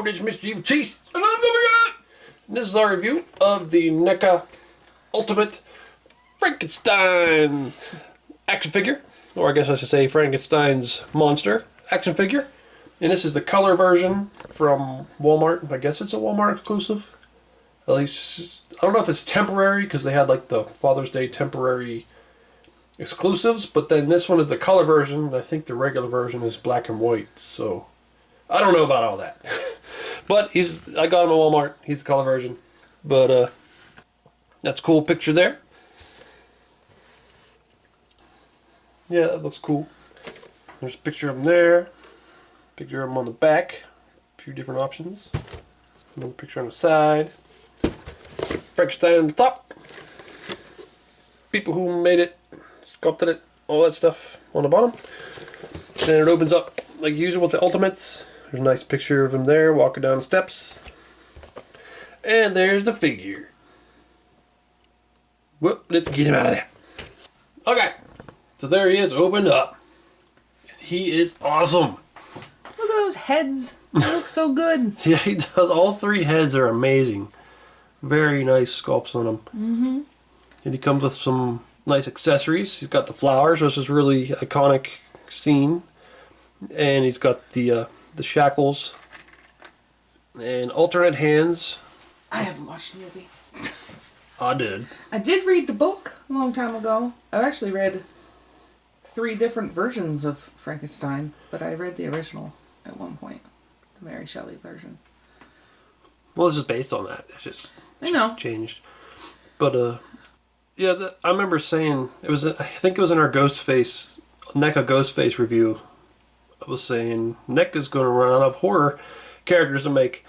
this is Mr. Evilcheese, and I'm coming. This is our review of the NECA Ultimate Frankenstein action figure, or I guess I should say Frankenstein's monster action figure. And this is the color version from Walmart. I guess it's a Walmart exclusive. At least, I don't know if it's temporary, because they had like the Father's Day temporary exclusives, but then this one is the color version, and I think the regular version is black and white, so I don't know about all that. But I got him at Walmart. He's the color version. But that's a cool picture there. Yeah, that looks cool. There's a picture of him there. Picture of him on the back. A few different options. Another picture on the side. Frankenstein on the top. People who made it, sculpted it, all that stuff on the bottom. Then it opens up like usual with the Ultimates. There's a nice picture of him there walking down the steps. And there's the figure. Whoop, let's get him out of there. Okay, so there he is, opened up. He is awesome. Look at those heads. They look so good. Yeah, he does. All three heads are amazing. Very nice sculpts on him. Mm-hmm. And he comes with some nice accessories. He's got the flowers, which is really iconic scene. And he's got the shackles and alternate hands. I haven't watched the movie. I did. I did read the book a long time ago. I've actually read 3 different versions of Frankenstein, but I read the original at one point, the Mary Shelley version. Well, it's just based on that. It's just I know. Changed. But yeah, I remember saying it was. I think it was in our NECA Ghostface review. I was saying NECA's going to run out of horror characters to make,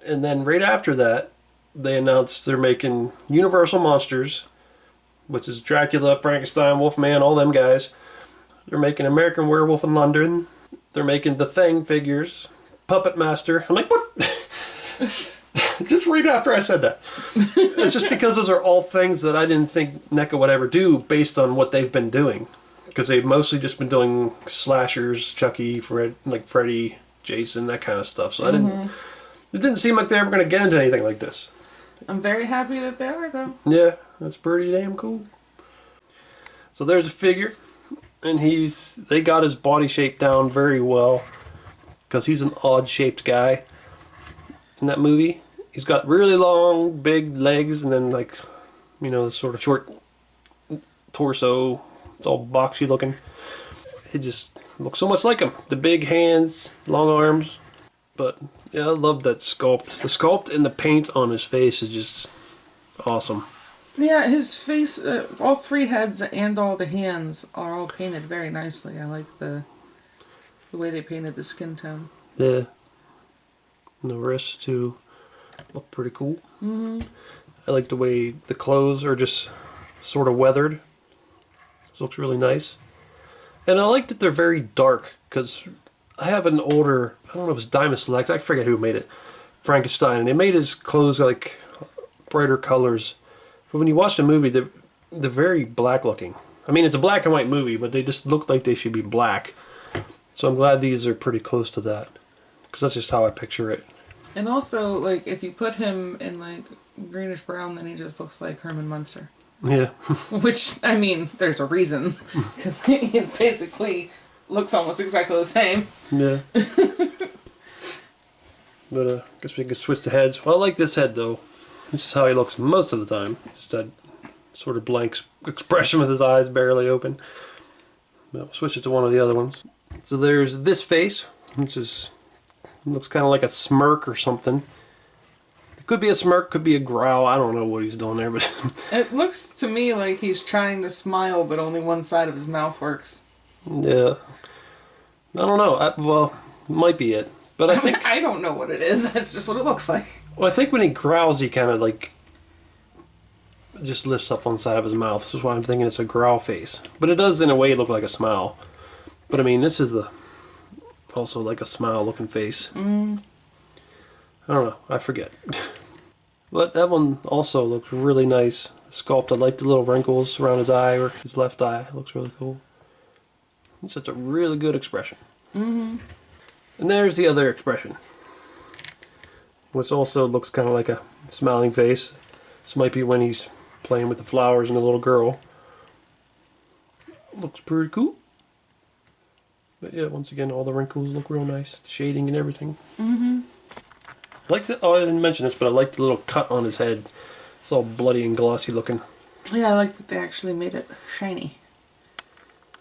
and then right after that, they announced they're making Universal Monsters, which is Dracula, Frankenstein, Wolfman, all them guys. They're making American Werewolf in London. They're making the Thing figures, Puppet Master. I'm like, what? Just right after I said that. It's just because those are all things that I didn't think NECA would ever do based on what they've been doing. Because they've mostly just been doing slashers, Chucky, Freddy, Jason, that kind of stuff. So it didn't seem like they were going to get into anything like this. I'm very happy that they are, though. Yeah, that's pretty damn cool. So there's a figure, and they got his body shape down very well, because he's an odd-shaped guy in that movie. He's got really long, big legs, and then sort of short torso. It's all boxy looking. It just looks so much like him. The big hands, long arms. But yeah, I love that sculpt. The sculpt and the paint on his face is just awesome. Yeah, his face, all 3 heads and all the hands are all painted very nicely. I like the way they painted the skin tone. Yeah. And the wrists too look pretty cool. Mm-hmm. I like the way the clothes are just sort of weathered. This looks really nice. And I like that they're very dark, because I have an older, I don't know if it's Diamond Select, I forget who made it, Frankenstein, and they made his clothes like brighter colors. But when you watch the movie, they're very black looking. I mean, it's a black and white movie, but they just look like they should be black. So I'm glad these are pretty close to that, because that's just how I picture it. And also, like, if you put him in, like, greenish brown, then he just looks like Herman Munster. Yeah. Which, I mean, there's a reason. Because he basically looks almost exactly the same. Yeah. But I guess we can switch the heads. Well, I like this head, though. This is how he looks most of the time. Just that sort of blank expression with his eyes barely open. But we'll switch it to one of the other ones. So there's this face, which looks kind of like a smirk or something. It could be a smirk, could be a growl. I don't know what he's doing there, but it looks to me like he's trying to smile, but only one side of his mouth works. Yeah. I don't know. Well, it might be it. But I think I don't know what it is. That's just what it looks like. Well, I think when he growls, he kind of like just lifts up on the side of his mouth. This is why I'm thinking it's a growl face. But it does, in a way, look like a smile. But I mean, this is also like a smile looking face. I don't know. I forget. But that one also looks really nice. Sculpt. I like the little wrinkles around his eye, or his left eye. It looks really cool. It's such a really good expression. And there's the other expression. which also looks kind of like a smiling face. This might be when he's playing with the flowers and the little girl. Looks pretty cool. But yeah, once again, all the wrinkles look real nice. The shading and everything. Mm-hmm. I like the, oh, I didn't mention this, but I like the little cut on his head. It's all bloody and glossy looking. Yeah, I like that they actually made it shiny.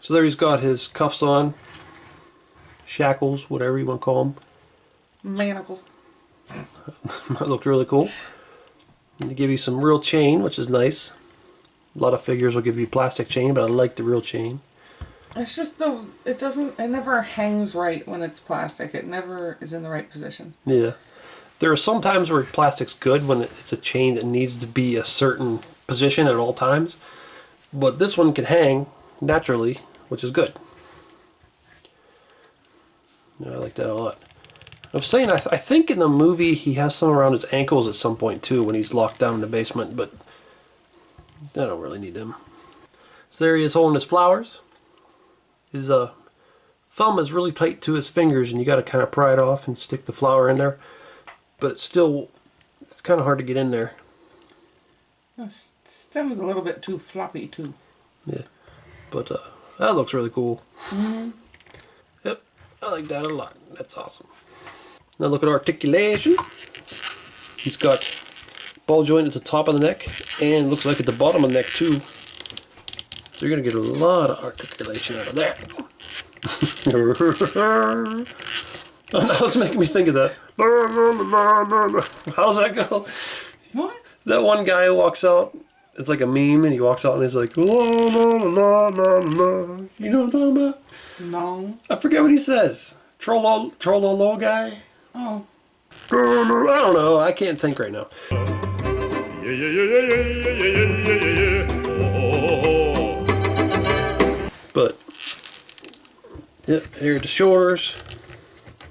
So there he's got his cuffs on. Shackles, whatever you want to call them. Manacles. That looked really cool. And they give you some real chain, which is nice. A lot of figures will give you plastic chain, but I like the real chain. It's just it never hangs right when it's plastic. It never is in the right position. Yeah. There are some times where plastic's good when it's a chain that needs to be a certain position at all times. But this one can hang naturally, which is good. Yeah, I like that a lot. I was saying, I think in the movie he has some around his ankles at some point too when he's locked down in the basement, but I don't really need them. So there he is holding his flowers. His thumb is really tight to his fingers and you got to kind of pry it off and stick the flower in there. But it's kind of hard to get in there. The stem is a little bit too floppy too. Yeah, but that looks really cool. Mm-hmm. Yep, I like that a lot. That's awesome. Now look at articulation. He's got ball joint at the top of the neck and looks like at the bottom of the neck too. So you're gonna get a lot of articulation out of that. Oh, that was making me think of that. How's that go? What? That one guy who walks out, it's like a meme, and he walks out and he's like, la, la, la, la, la. You know what I'm talking about? No. I forget what he says. Trollolo guy? Oh. I don't know. I can't think right now. But, yep, here at the shoulders.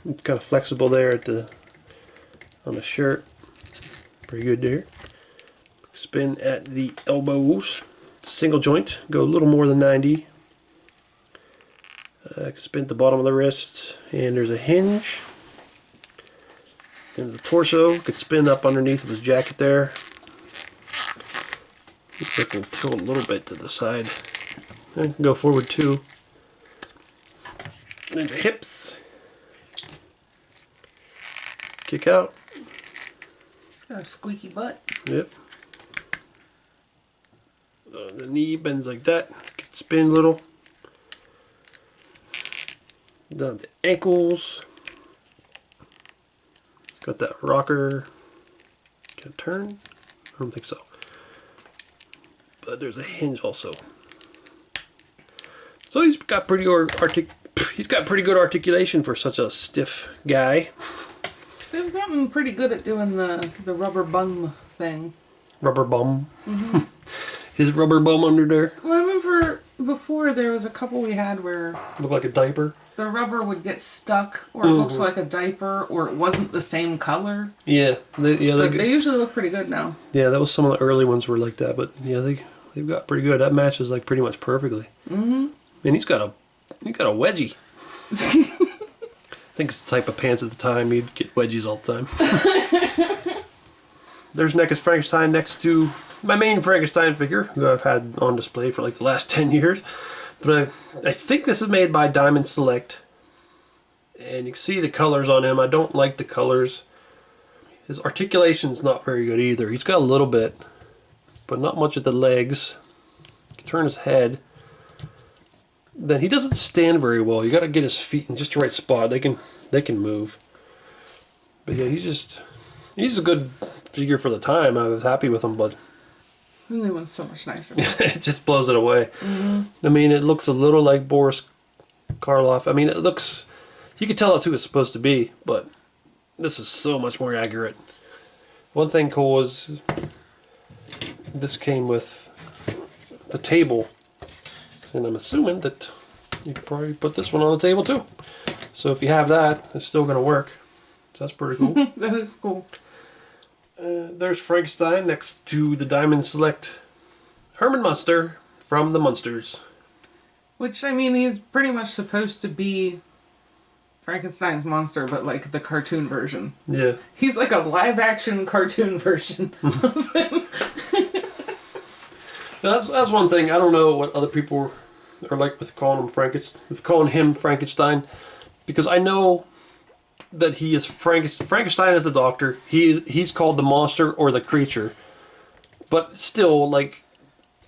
It's kind of flexible there on the shirt. Pretty good there. Spin at the elbows. It's a single joint. Go a little more than 90. Spin at the bottom of the wrist. And there's a hinge. And the torso could spin up underneath of his jacket there. Looks like we'll tilt a little bit to the side. And go forward too. And the hips. Kick out. It's got a squeaky butt. Yep. The knee bends like that. Can spin a little. Down the ankles. It's got that rocker. Can it turn? I don't think so. But there's a hinge also. So he's got pretty good articulation for such a stiff guy. They've gotten pretty good at doing the rubber bum thing. Rubber bum. Mm-hmm. His rubber bum under there. Well, I remember before there was a couple we had where Look like a diaper. the rubber would get stuck, or it looked like a diaper, or it wasn't the same color. Yeah, They usually look pretty good now. Yeah, that was some of the early ones were like that, but yeah, they've got pretty good. That matches like pretty much perfectly. Mm-hmm. And he's got a wedgie. I think it's the type of pants at the time he'd get wedgies all the time. There's NECA's Frankenstein next to my main Frankenstein figure, who I've had on display for like the last 10 years. But I think this is made by Diamond Select. And you can see the colors on him. I don't like the colors. His articulation's not very good either. He's got a little bit, but not much at the legs. You can turn his head. Then he doesn't stand very well. You got to get his feet in just the right spot. They can move. But yeah, he's a good figure for the time. I was happy with him, but The new one's so much nicer. it just blows it away. Mm-hmm. I mean, it looks a little like Boris Karloff. I mean, it looks, you can tell that's who it's supposed to be, but this is so much more accurate. One thing cool was this came with the table. And I'm assuming that you could probably put this one on the table too. So if you have that, it's still going to work. So that's pretty cool. That is cool. There's Frankenstein next to the Diamond Select Herman Munster from the Munsters. Which, I mean, he's pretty much supposed to be Frankenstein's monster, but like the cartoon version. Yeah. He's like a live-action cartoon version of him. That's one thing. I don't know what other people are like with calling him Frankenstein, because I know that he is Frankenstein is the doctor. He's called the monster or the creature, but still, like,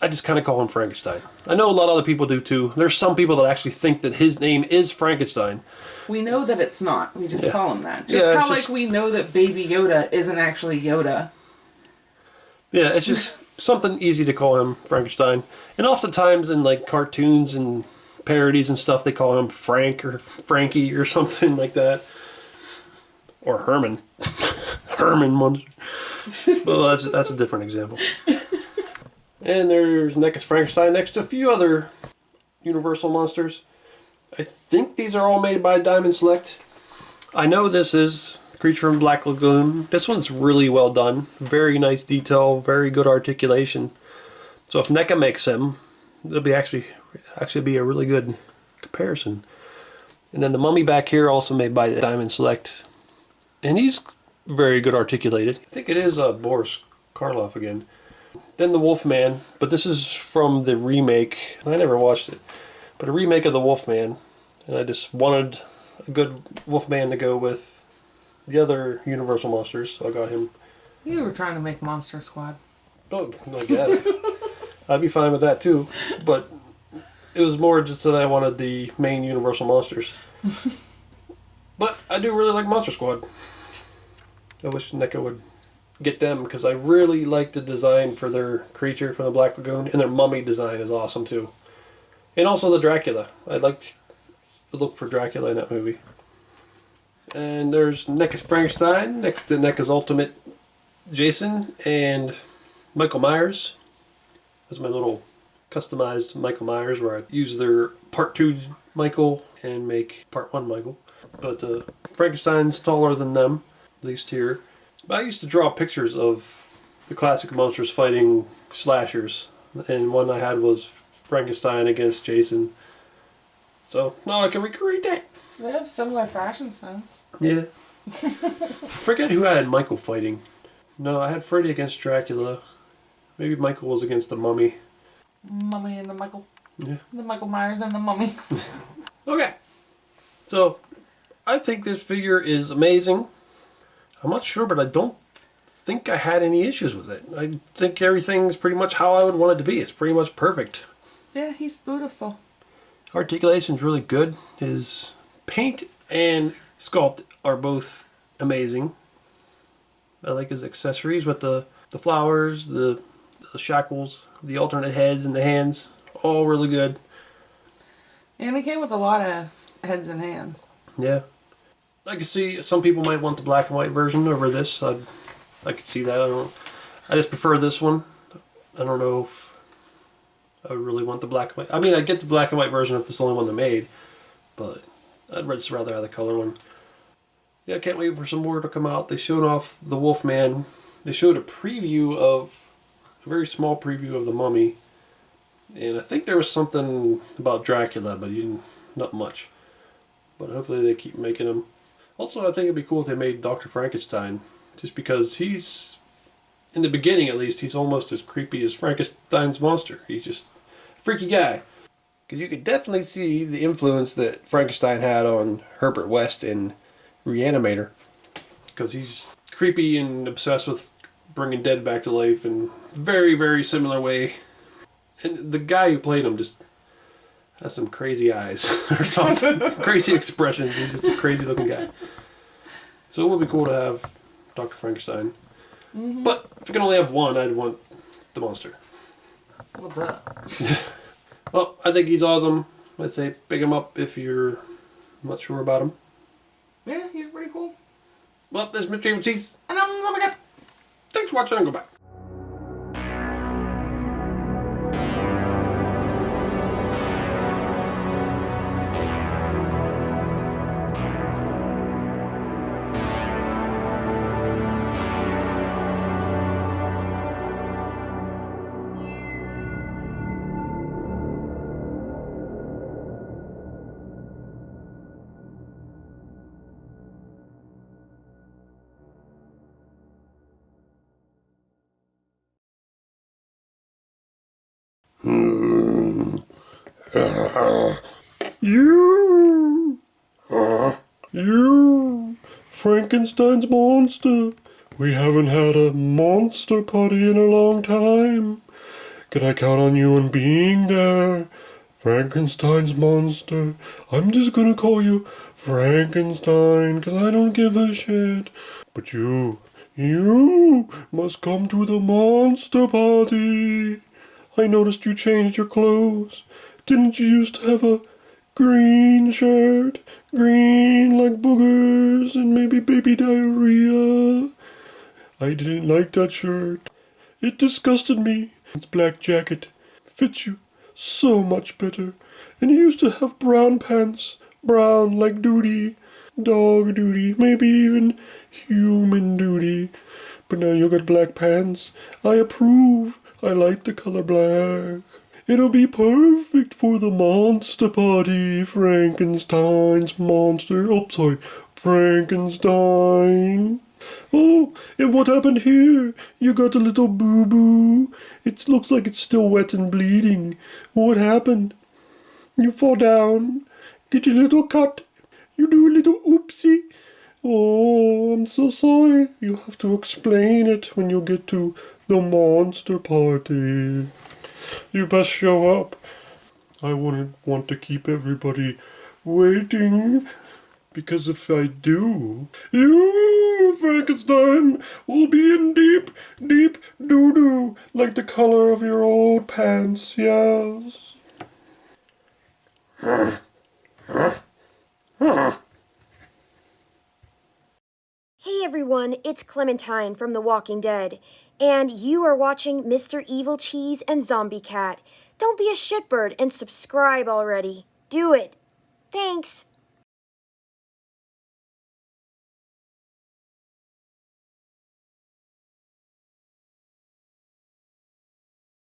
I just kind of call him Frankenstein. I know a lot of other people do too. There's some people that actually think that his name is Frankenstein. We know that it's not. We just call him that. Yeah, Like we know that Baby Yoda isn't actually Yoda. Yeah, it's just something easy to call him Frankenstein. And oftentimes in like cartoons and parodies and stuff, they call him Frank or Frankie or something like that. Or Herman. Herman monster. Well, that's a different example. And there's NECA's Frankenstein next to a few other Universal monsters. I think these are all made by Diamond Select. I know this is Creature from Black Lagoon. This one's really well done. Very nice detail, very good articulation. So if NECA makes him, it'll be actually be a really good comparison. And then the mummy back here, also made by Diamond Select. And he's very good articulated. I think it is Boris Karloff again. Then the Wolfman, but this is from the remake. I never watched it, but a remake of the Wolfman, and I just wanted a good Wolfman to go with the other Universal monsters, so I got him. You were trying to make Monster Squad. Oh, I guess. I'd be fine with that too, but it was more just that I wanted the main Universal monsters. But I do really like Monster Squad. I wish NECA would get them, because I really like the design for their creature from the Black Lagoon, and their mummy design is awesome too. And also the Dracula. I liked the look for Dracula in that movie. And there's NECA's Frankenstein next to NECA's Ultimate Jason and Michael Myers. That's my little customized Michael Myers, where I use their Part 2 Michael and make Part 1 Michael. But Frankenstein's taller than them, at least here. I used to draw pictures of the classic monsters fighting slashers, and one I had was Frankenstein against Jason. So now I can recreate that. They have similar fashion sense. Yeah. Forget who I had Michael fighting. No, I had Freddy against Dracula. Maybe Michael was against the Mummy. Mummy and the Michael. Yeah. The Michael Myers and the Mummy. Okay. So, I think this figure is amazing. I'm not sure, but I don't think I had any issues with it. I think everything's pretty much how I would want it to be. It's pretty much perfect. Yeah, he's beautiful. Articulation's really good. His paint and sculpt are both amazing. I like his accessories with the flowers, the shackles, the alternate heads and the hands. All really good. And he came with a lot of heads and hands. Yeah. I could see some people might want the black and white version over this. I could see that. I just prefer this one. I don't know if I would really want the black and white. I mean, I'd get the black and white version if it's the only one they made, but I'd just rather have the color one. Yeah, I can't wait for some more to come out. They showed off the Wolfman. They showed a very small preview of the Mummy, and I think there was something about Dracula, but not much. But hopefully they keep making them. Also, I think it'd be cool if they made Dr. Frankenstein, just because he's, in the beginning at least, he's almost as creepy as Frankenstein's monster. He's just a freaky guy. Because you could definitely see the influence that Frankenstein had on Herbert West in Reanimator. Because he's creepy and obsessed with bringing dead back to life in a very, very similar way. And the guy who played him just has some crazy eyes or something. Crazy expressions. He's just a crazy looking guy. So it would be cool to have Dr. Frankenstein. Mm-hmm. But if I could only have one, I'd want the monster. Well, duh. Well, I think he's awesome. I'd say pick him up if you're not sure about him. Yeah, he's pretty cool. Well, this is Mr. Evilcheese. And I'm gonna get. Thanks for watching and go back. You! You! Frankenstein's monster! We haven't had a monster party in a long time. Can I count on you on being there? Frankenstein's monster. I'm just gonna call you Frankenstein, 'cause I don't give a shit. But you must come to the monster party. I noticed you changed your clothes. Didn't you used to have a green shirt? Green like boogers and maybe baby diarrhea. I didn't like that shirt. It disgusted me. Its black jacket fits you so much better. And you used to have brown pants. Brown like duty. Dog duty. Maybe even human duty. But now you got black pants. I approve. I like the color black. It'll be perfect for the monster party. Frankenstein's monster. Oh, sorry. Frankenstein. Oh, and what happened here? You got a little boo-boo. It looks like it's still wet and bleeding. What happened? You fall down. Get a little cut. You do a little oopsie. Oh, I'm so sorry. You have to explain it when you get to the monster party. You best show up. I wouldn't want to keep everybody waiting. Because if I do, you, Frankenstein, will be in deep, deep doo-doo, like the color of your old pants, yes. Hey everyone, it's Clementine from The Walking Dead, and you are watching Mr. Evilcheese and Zombie Cat. Don't be a shitbird and subscribe already. Do it. Thanks.